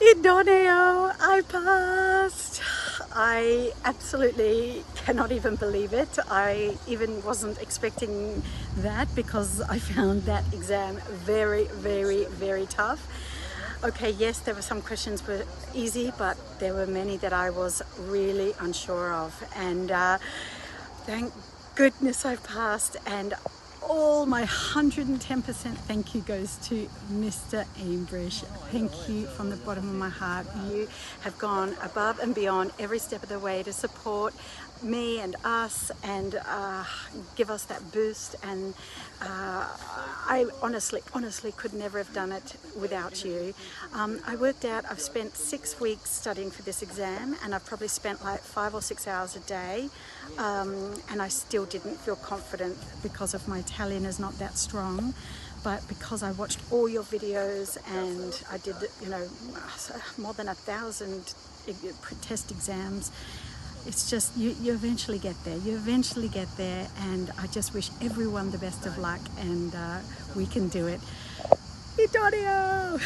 Idoneo, I passed. I absolutely cannot even believe it. I even wasn't expecting that because I found that exam very, very, very tough. Okay, yes, there were some questions were easy, but there were many that I was really unsure of. And thank goodness I passed, and all my 110% thank you goes to Mr. Ambrish. Thank you from the bottom of my heart. You have gone above and beyond every step of the way to support me and us and give us that boost, and I honestly could never have done it without you. I worked out I've spent 6 weeks studying for this exam, and I've probably spent like 5 or 6 hours a day, and I still didn't feel confident because of my Italian is not that strong. But because I watched all your videos and I did, you know, more than 1,000 test exams, it's just, you eventually get there. You eventually get there, and I just wish everyone the best of luck, and we can do it. Idoneo!